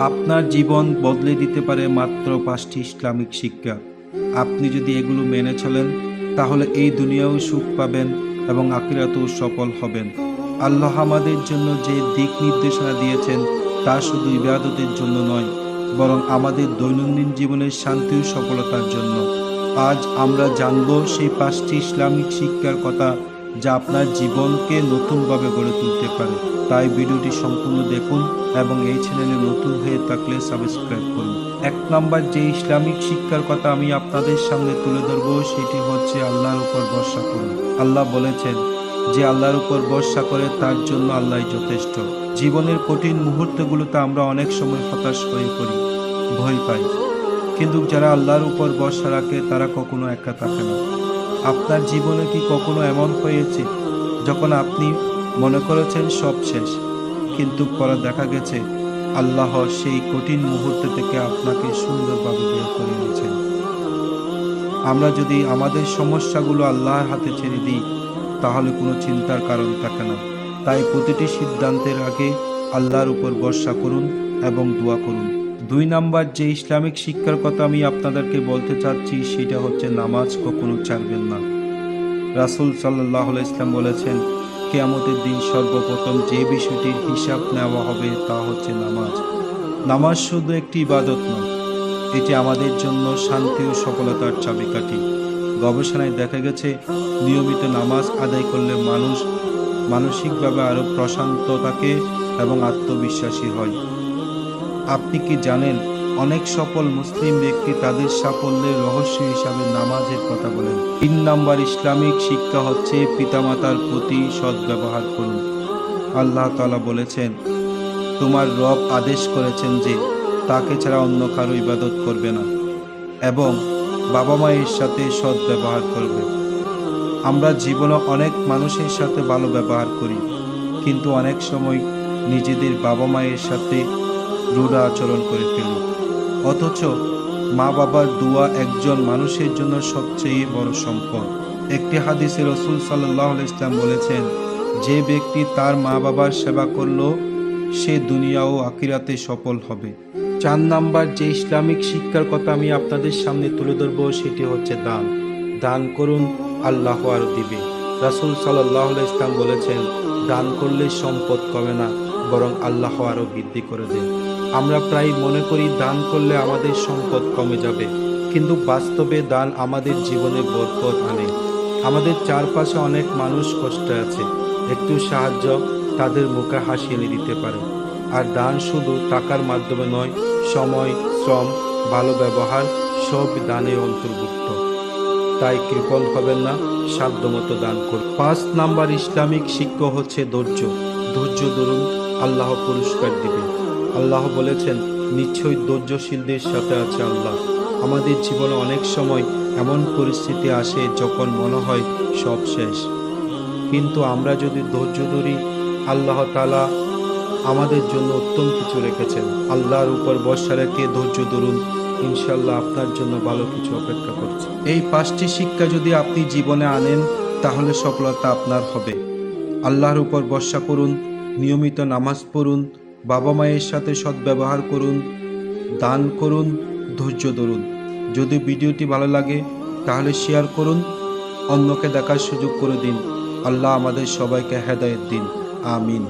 আপনার জীবন বদলে দিতে পারে মাত্র 5টি ইসলামিক শিক্ষা। আপনি যদি এগুলো মেনে চলেন তাহলে এই দুনিয়াও সুখ পাবেন এবং আখিরাতেও সফল হবেন। আল্লাহ আমাদের জন্য যে দিক নির্দেশনা দিয়েছেন তা শুধু ইবাদতের জন্য নয়, বরং আমাদের দৈনন্দিন জীবনের শান্তি ও সফলতার জন্য। আজ আমরা জানব সেই 5টি ইসলামিক শিক্ষার কথা যা আপনার জীবনকে নতুনভাবে গড়ে তুলতে পারে। তাই ভিডিওটি সম্পূর্ণ দেখুন এবং এই চ্যানেলে নতুন হয়ে থাকলে সাবস্ক্রাইব করুন। 1 নম্বর যে ইসলামিক শিক্ষার কথা আমি আপনাদের সামনে তুলে ধরব সেটি হচ্ছে আল্লাহর উপর ভরসা করুন। আল্লাহ বলেছেন যে আল্লাহর উপর ভরসা করে তার জন্য আল্লাহই যথেষ্ট। জীবনের কঠিন মুহূর্তগুলোতে আমরা অনেক সময় হতাশ হয়ে পড়ি, ভয় পাই, কিন্তু যারা আল্লাহর উপর ভরসা রাখে তারা কখনো একা থাকে না। আপনার জীবনে কি কখনো এমন হয়েছে যখন আপনি মনে করেছেন সব শেষ, কিন্তু পরে দেখা গেছে আল্লাহ সেই কঠিন মুহূর্ত থেকে আপনাকে সুন্দরভাবে বের করে এনেছেন? আমরা যদি আমাদের সমস্যাগুলো আল্লাহর হাতে ছেড়ে দিই তাহলে কোনো চিন্তার কারণ থাকে না। তাই প্রতিটি সিদ্ধান্তের আগে আল্লাহর উপর ভরসা করুন এবং দোয়া করুন। 2 নম্বর যে ইসলামিক শিক্ষার কথা আমি আপনাদেরকে বলতে চাচ্ছি সেটা হচ্ছে নামাজ কখনো ছাড়বেন না। রাসূল সাল্লাল্লাহু আলাইহি ওয়াসাল্লাম বলেছেন, কিয়ামতের দিন সর্বপ্রথম যে বিষয়টির হিসাব নেওয়া হবে তা হচ্ছে নামাজ। নামাজ শুধু একটি ইবাদত নয়, এটি আমাদের জন্য শান্তি ও সফলতার চাবিকাঠি। গবেষণায় দেখা গেছে নিয়মিত নামাজ আদায় করলে মানুষ মানসিকভাবে আরও প্রশান্ত থাকে এবং আত্মবিশ্বাসী হয়। আপনি কি জানেন অনেক সফল মুসলিম ব্যক্তি তাদের সাফল্যের রহস্য হিসাবে নামাজের কথা বলেন? 3 নম্বর ইসলামিক শিক্ষা হচ্ছে পিতামাতার প্রতি সদ্ব্যবহার করুন। আল্লাহ তাআলা বলেছেন, তোমার রব আদেশ করেছেন যে তাকে ছাড়া অন্য কারো ইবাদত করবে না এবং বাবা মায়ের সাথে সদ্ব্যবহার করবে। আমরা জীবনে অনেক মানুষের সাথে ভালো ব্যবহার করি, কিন্তু অনেক সময় নিজেদের বাবা মায়ের সাথে রূঢ় আচরণ করে ফেলি। অথচ মা বাবার দোয়া একজন মানুষের জন্য সবচেয়ে বড় সম্পদ। একটি হাদিসে রাসূল সাল্লাল্লাহু আলাইহি ওয়াসাল্লাম বলেছেন, যে ব্যক্তি তার মা বাবার সেবা করলো সে দুনিয়া ও আখিরাতে সফল হবে। 4 নম্বর যে ইসলামিক শিক্ষার কথা আমি আপনাদের সামনে তুলে ধরব সেটি হচ্ছে দান। দান করুন, আল্লাহ আরও দিবে। রাসূল সাল্লাল্লাহু আলাইহি ওয়াসাল্লাম বলেছেন, দান করলে সম্পদ কমে না, বরং আল্লাহ আরও বৃদ্ধি করে দেন। আমরা প্রায় মনে করি দান করলে আমাদের সম্পদ কমে যাবে, কিন্তু বাস্তবে দান আমাদের জীবনে বরকত আনে। আমাদের চারপাশে অনেক মানুষ কষ্টে আছে, একটু সাহায্য তাদের মুখে হাসি এনে দিতে পারে। আর দান শুধু টাকার মাধ্যমে নয়, সময়, শ্রম, ভালো ব্যবহার সব দানে অন্তর্ভুক্ত। তাই কৃপণ হবেন না, সাধ্যমতো দান করুন। 5 নম্বর ইসলামিক শিক্ষা হচ্ছে ধৈর্য। ধৈর্য ধরুন, আল্লাহ পুরস্কার দিবে। আল্লাহ বলেছেন, নিশ্চয়ই ধৈর্যশীলদের সাথে আছে আল্লাহ। আমাদের জীবনে অনেক সময় এমন পরিস্থিতি আসে যখন মনে হয় সব শেষ, কিন্তু আমরা যদি ধৈর্য ধরি আল্লাহ তাআলা আমাদের জন্য উত্তম কিছু রেখেছেন। আল্লাহর উপর ভরসা রেখে ধৈর্য ধরুন, ইনশাআল্লাহ আপনার জন্য ভালো কিছু অপেক্ষা করছে। এই 5টি শিক্ষা যদি আপনি জীবনে আনেন তাহলে সফলতা আপনার হবে। আল্লাহর উপর ভরসা করুন, নিয়মিত নামাজ পড়ুন, বাবা মায়ের সাথে সদ্ব্যবহার করুন, দান করুন, ধৈর্য ধরুন। যদি ভিডিওটি ভালো লাগে তাহলে শেয়ার করুন, অন্যকে দেখার সুযোগ করে দিন। আল্লাহ আমাদের সবাইকে হেদায়েত দিন। আমিন।